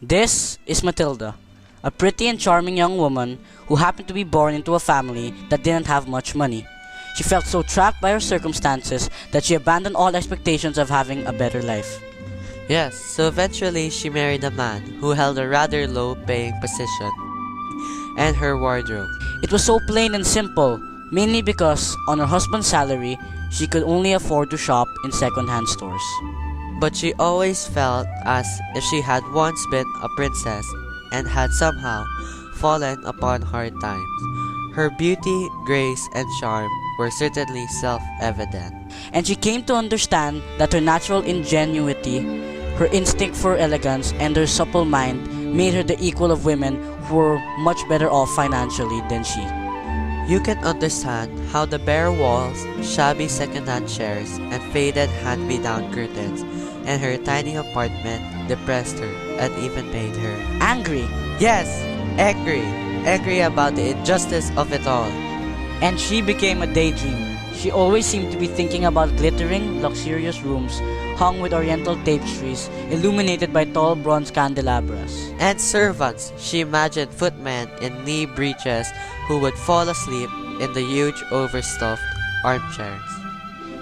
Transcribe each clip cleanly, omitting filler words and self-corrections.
This is Matilda, a pretty and charming young woman who happened to be born into a family that didn't have much money. She felt so trapped by her circumstances that she abandoned all expectations of having a better life. Yes, so eventually she married a man who held a rather low-paying position and her wardrobe. It was so plain and simple, mainly because on her husband's salary, she could only afford to shop in second-hand stores. But she always felt as if she had once been a princess and had somehow fallen upon hard times. Her beauty, grace, and charm were certainly self-evident. And she came to understand that her natural ingenuity, her instinct for elegance, and her supple mind made her the equal of women who were much better off financially than she. You can understand how the bare walls, shabby second-hand chairs, and faded hand-me-down curtains and her tiny apartment depressed her and even made her angry. Yes, angry. Angry about the injustice of it all. And she became a daydreamer. She always seemed to be thinking about glittering, luxurious rooms hung with oriental tapestries, illuminated by tall bronze candelabras. And servants. She imagined footmen in knee breeches who would fall asleep in the huge overstuffed armchairs.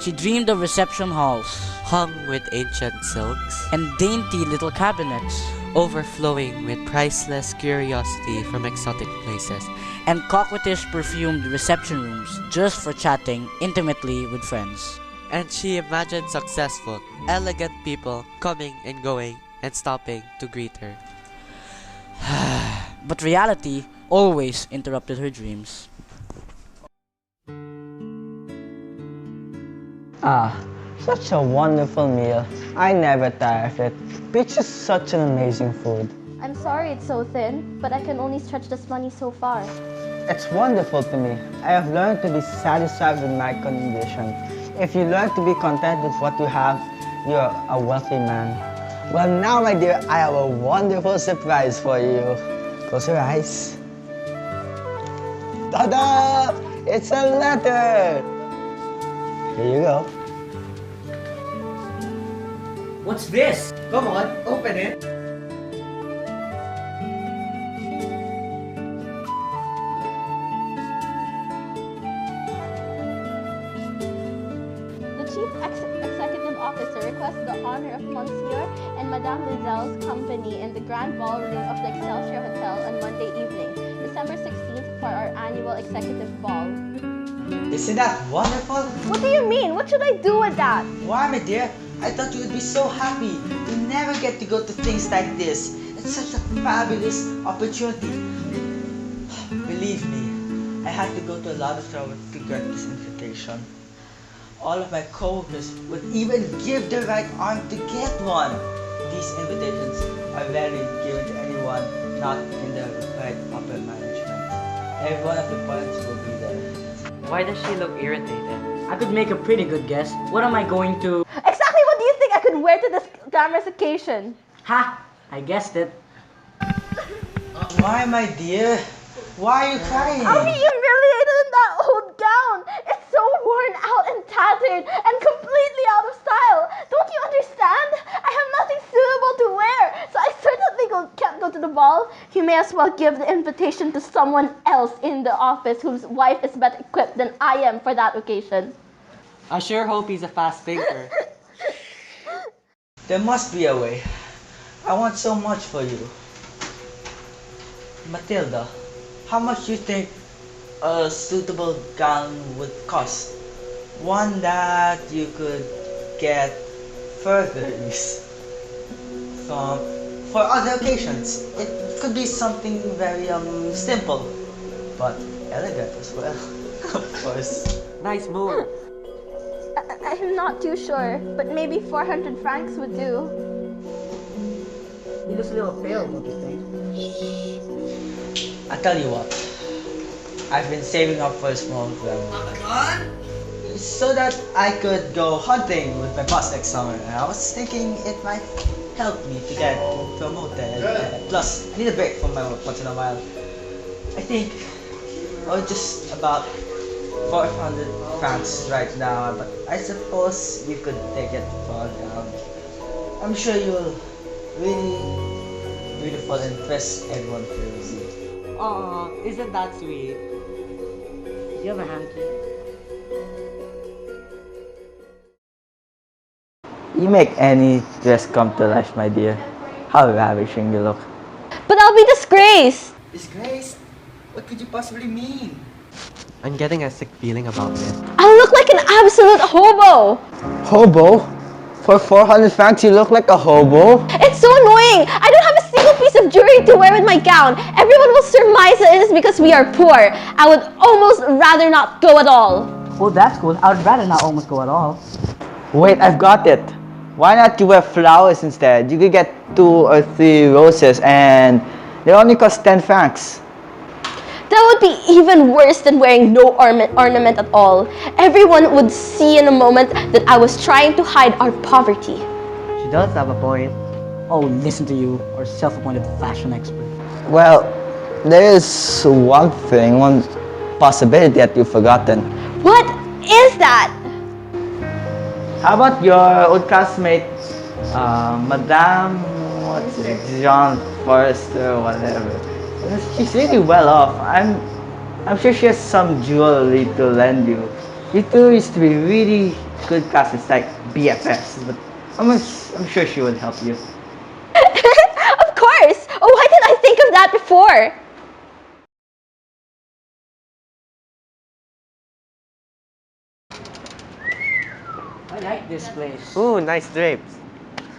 She dreamed of reception halls hung with ancient silks and dainty little cabinets overflowing with priceless curiosity from exotic places, and coquettish perfumed reception rooms just for chatting intimately with friends. And she imagined successful, elegant people coming and going and stopping to greet her. But reality always interrupted her dreams. Such a wonderful meal. I never tire of it. Peach is such an amazing food. I'm sorry it's so thin, but I can only stretch this money so far. It's wonderful to me. I have learned to be satisfied with my condition. If you learn to be content with what you have, you're a wealthy man. Well, now, my dear, I have a wonderful surprise for you. Close your eyes. Ta-da! It's a letter! Here you go. What's this? Come on, open it. The Chief Executive Officer requests the honor of Monsieur and Madame Lizelle's company in the Grand Ballroom of the Excelsior Hotel on Monday evening, December 16th, for our annual executive ball. Isn't that wonderful? What do you mean? What should I do with that? Why, my dear? I thought you would be so happy. We never get to go to things like this. It's such a fabulous opportunity. Believe me, I had to go to a lot of trouble to get this invitation. All of my co-workers would even give their right arm to get one. These invitations are rarely given to anyone not in the right upper management. Every one of the points will be there. Why does she look irritated? I could make a pretty good guess. What am I going to... Exactly what do you think I could wear to this glamorous occasion? Ha! I guessed it. Why, my dear? Why are you crying? I'll be humiliated in that old gown. It's so worn out and tattered and completely out of style. Don't you understand? I have nothing suitable to wear, so I certainly can't go to the ball. You may as well give the invitation to someone else in the office whose wife is better equipped than I am for that occasion. I sure hope he's a fast thinker. There must be a way. I want so much for you. Matilda, how much do you think a suitable gown would cost? One that you could get further use for other occasions. It could be something very simple, but elegant as well, of course. Nice move. I'm not too sure, but maybe 400 francs would do. He looks a little pale, don't you think? I tell you what, I've been saving up for a small travel. So that I could go hunting with my boss next summer. And I was thinking it might help me to get promoted. Plus, I need a break from my work once in a while. I think, just about 400 francs right now, but I suppose you could take it far down. I'm sure you'll really beautiful and fresh everyone feels. Aw, isn't that sweet? Do you have a hanky? You make any dress come to life, my dear. How ravishing you look. But I'll be disgraced. Disgrace? What could you possibly mean? I'm getting a sick feeling about it. I look like an absolute hobo. Hobo? For 400 francs, you look like a hobo? It's so annoying. I don't have a single piece of jewelry to wear with my gown. Everyone will surmise that it is because we are poor. I would almost rather not go at all. Oh, that's cool. I would rather not almost go at all. Wait, I've got it. Why not you wear flowers instead? You could get 2 or 3 roses and they only cost 10 francs. That would be even worse than wearing no ornament at all. Everyone would see in a moment that I was trying to hide our poverty. She does have a point. Oh, listen to you, or self-appointed fashion expert. Well, there is one thing, one possibility that you've forgotten. What is that? How about your old classmate, Madame, what's it, Jean Forrester or whatever? She's really well off. I'm sure she has some jewelry to lend you. You two used to be really good classmates, like BFFs, but I'm sure she would help you. Of course! Oh, why didn't I think of that before? I like this place. Ooh, nice drapes.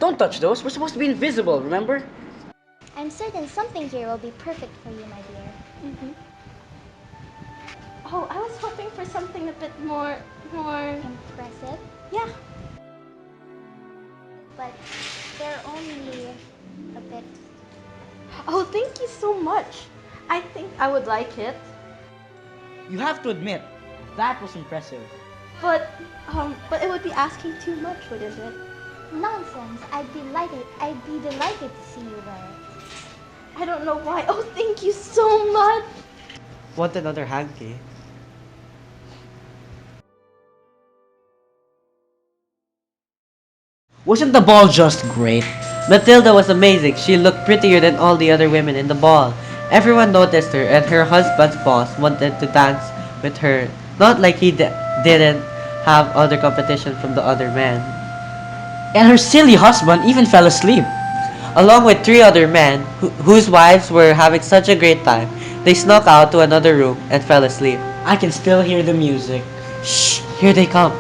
Don't touch those. We're supposed to be invisible, remember? I'm certain something here will be perfect for you, my dear. Oh, I was hoping for something a bit more... Impressive, Yeah. but they're only a bit. Oh, thank you so much. I think I would like it. You have to admit, that was impressive. But it would be asking too much, wouldn't it? Nonsense. I'd be delighted to see you wear it. I don't know why. Oh, thank you so much. Want another hanky? Wasn't the ball just great? Matilda was amazing. She looked prettier than all the other women in the ball. Everyone noticed her, and her husband's boss wanted to dance with her. Not like he didn't have other competition from the other men. And her silly husband even fell asleep. Along with 3 other men whose wives were having such a great time, they snuck out to another room and fell asleep. I can still hear the music. Shh! Here they come.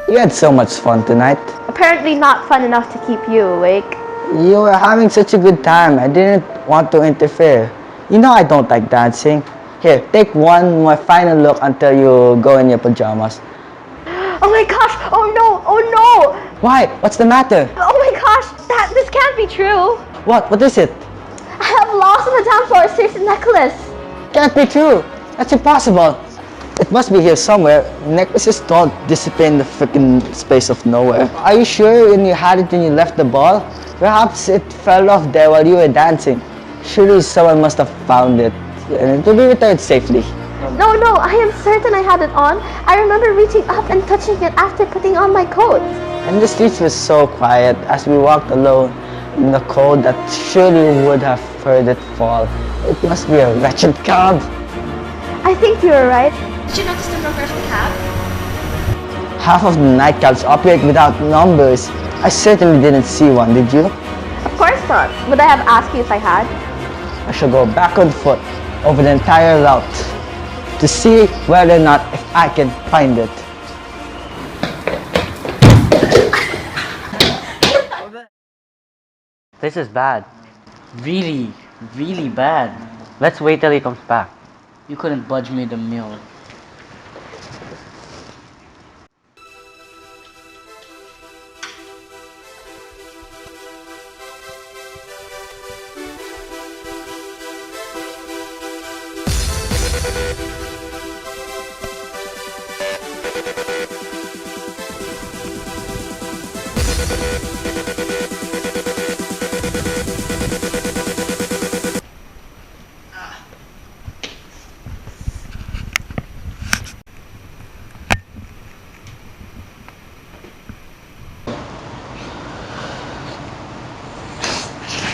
You had so much fun tonight. Apparently not fun enough to keep you awake. You were having such a good time. I didn't want to interfere. You know I don't like dancing. Here, take one more final look until you go in your pajamas. Oh my gosh! Oh no! Oh no! Why? What's the matter? Oh my gosh! This can't be true! What? What is it? I have lost Madame Forrester's necklace! Can't be true. That's impossible. It must be here somewhere. Necklaces don't disappear in the freaking space of nowhere. Are you sure when you had it when you left the ball? Perhaps it fell off there while you were dancing. Surely someone must have found it. And it will be returned safely. No, I am certain I had it on. I remember reaching up and touching it after putting on my coat. And the streets were so quiet as we walked alone in the cold that surely would have heard it fall. It must be a wretched cab. I think you were right. Did you notice the number of the cab? Half of the nightclubs operate without numbers. I certainly didn't see one, did you? Of course not. Would I have asked you if I had? I shall go back on foot over the entire route to see whether or not if I can find it. This is bad. Really, really bad. Let's wait till he comes back. You couldn't budge me the mill.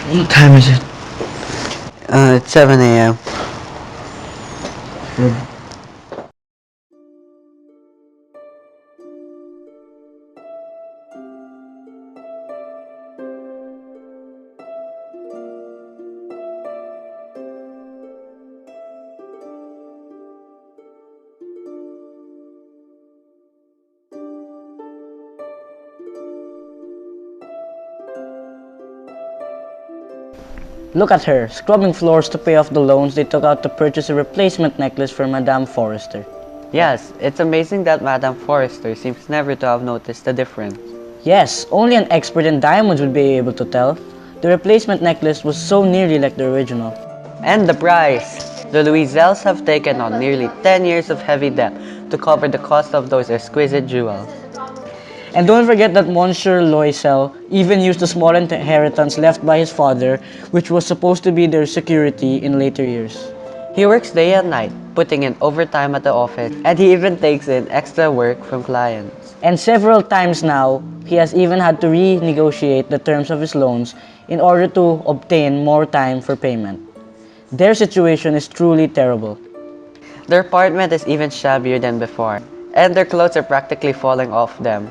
What time is it? It's 7 a.m. Look at her, scrubbing floors to pay off the loans they took out to purchase a replacement necklace for Madame Forrester. Yes, it's amazing that Madame Forrester seems never to have noticed the difference. Yes, only an expert in diamonds would be able to tell. The replacement necklace was so nearly like the original. And the price! The Louiselles have taken on nearly 10 years of heavy debt to cover the cost of those exquisite jewels. And don't forget that Monsieur Loisel even used the small inheritance left by his father, which was supposed to be their security in later years. He works day and night, putting in overtime at the office, and he even takes in extra work from clients. And several times now, he has even had to renegotiate the terms of his loans in order to obtain more time for payment. Their situation is truly terrible. Their apartment is even shabbier than before, and their clothes are practically falling off them.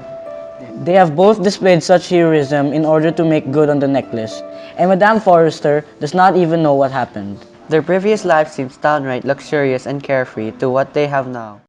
They have both displayed such heroism in order to make good on the necklace, and Madame Forrester does not even know what happened. Their previous life seems downright luxurious and carefree to what they have now.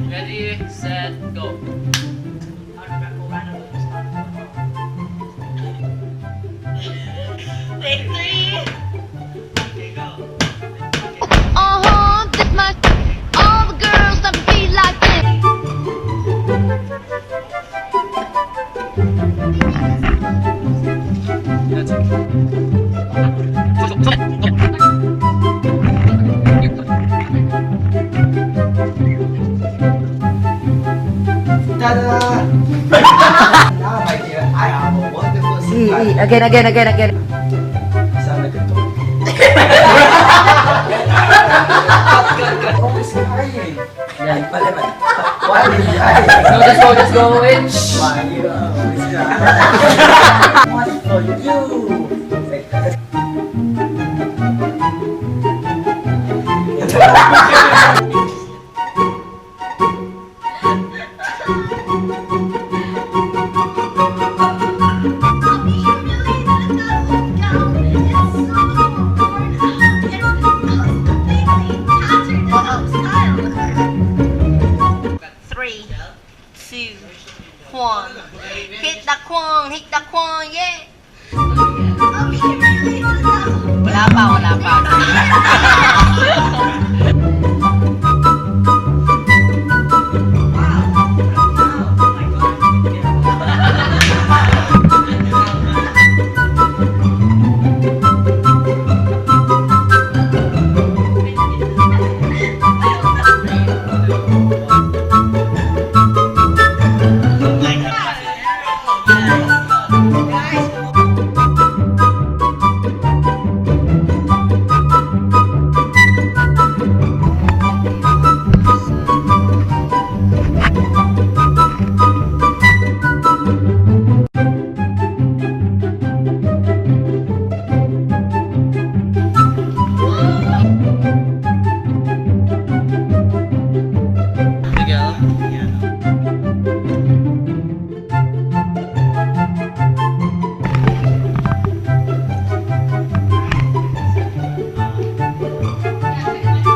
Ready, set, go. Take three. This much. All the girls that be like this. Ta-da! Now, my dear, I have a wonderful surprise. Again. Sana ganito. Oh, it's crying. Yan pala ba? Why did I? No, just go, wait. Why you always cry? Three, two, one. Hit the kwang, yeah. Wala pa.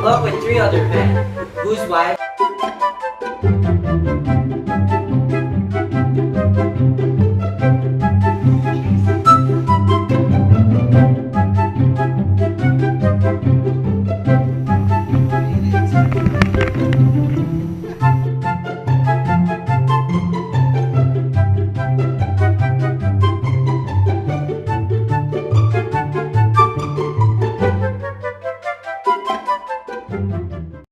Along with 3 other men, whose wives